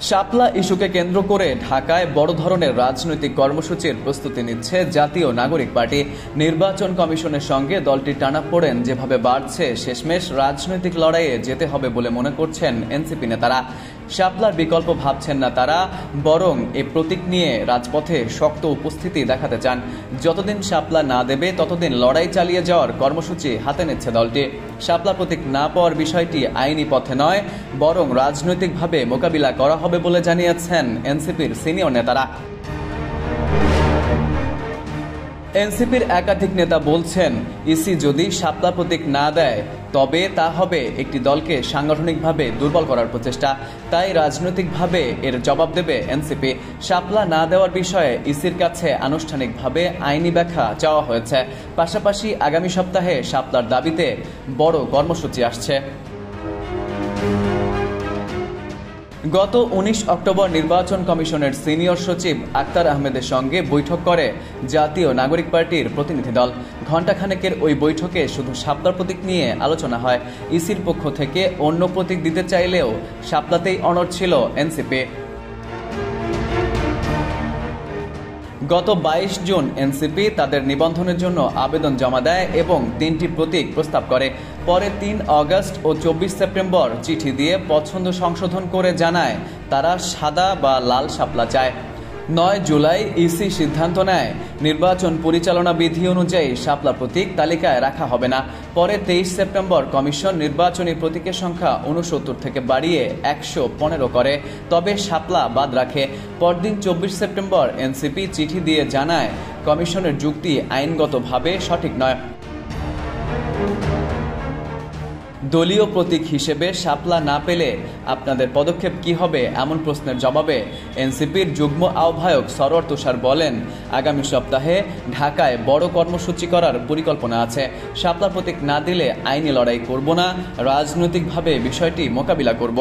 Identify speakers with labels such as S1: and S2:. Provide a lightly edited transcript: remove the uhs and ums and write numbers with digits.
S1: শাপলা ইস্যুকে কেন্দ্র করে ঢাকায় বড় ধরনের রাজনৈতিক কর্মসূচির প্রস্তুতি নিচ্ছে জাতীয় নাগরিক পার্টি। নির্বাচন কমিশনের সঙ্গে দলটি টানাপোড়েন যেভাবে বাড়ছে, শেষমেশ রাজনৈতিক লড়াইয়ে যেতে হবে বলে মনে করছেন এনসিপি নেতারা। শাপলার বিকল্প ভাবছেন না তারা, বরং এ প্রতীক নিয়ে রাজপথে শক্ত উপস্থিতি দেখাতে চান। যতদিন শাপলা না দেবে ততদিন লড়াই চালিয়ে যাওয়ার কর্মসূচি হাতে নিচ্ছে দলটি। শাপলা প্রতীক না পাওয়ার বিষয়টি আইনি পথে নয়, বরং রাজনৈতিকভাবে মোকাবিলা করা হবে বলে জানিয়েছেন এনসিপির সিনিয়র নেতারা। এনসিপির একাধিক নেতা বলছেন, ইসি যদি শাপলা প্রতীক না দেয় তবে তা হবে একটি দলকে সাংগঠনিকভাবে দুর্বল করার প্রচেষ্টা। তাই রাজনৈতিকভাবে এর জবাব দেবে এনসিপি। শাপলা না দেওয়ার বিষয়ে ইসির কাছে আনুষ্ঠানিকভাবে আইনি ব্যাখ্যা চাওয়া হয়েছে। পাশাপাশি আগামী সপ্তাহে শাপলার দাবিতে বড় কর্মসূচি আসছে। গত 19 অক্টোবর নির্বাচন কমিশনের সিনিয়র সচিব আক্তার আহমেদের সঙ্গে বৈঠক করে জাতীয় নাগরিক পার্টির প্রতিনিধি দল। ঘণ্টাখানেকের ওই বৈঠকে শুধু শাপলার প্রতীক নিয়ে আলোচনা হয়। ইসির পক্ষ থেকে অন্য প্রতীক দিতে চাইলেও শাপলাতেই অনড় ছিল এনসিপি। গত 22 জুন এনসিপি তাদের নিবন্ধনের জন্য আবেদন জমা দেয় এবং 3টি প্রতীক প্রস্তাব করে। পরে 3 আগস্ট ও 24 সেপ্টেম্বর চিঠি দিয়ে পছন্দ সংশোধন করে জানায় তারা সাদা বা লাল শাপলা চায়। 9 জুলাই ইসি সিদ্ধান্ত নেয় নির্বাচন পরিচালনা বিধি অনুযায়ী শাপলা প্রতীক তালিকায় রাখা হবে না। পরে 23 সেপ্টেম্বর কমিশন নির্বাচনী প্রতীকের সংখ্যা 69 থেকে বাড়িয়ে 115 করে, তবে শাপলা বাদ রাখে। পরদিন 24 সেপ্টেম্বর এনসিপি চিঠি দিয়ে জানায় কমিশনের যুক্তি আইনগতভাবে সঠিক নয়। দলীয় প্রতীক হিসেবে শাপলা না পেলে আপনাদের পদক্ষেপ কি হবে, এমন প্রশ্নের জবাবে এনসিপির যুগ্ম আহ্বায়ক সরোয়ার তুষার বলেন, আগামী সপ্তাহে ঢাকায় বড় কর্মসূচি করার পরিকল্পনা আছে। শাপলা প্রতীক না দিলে আইনি লড়াই করব না, রাজনৈতিকভাবে বিষয়টি মোকাবিলা করব।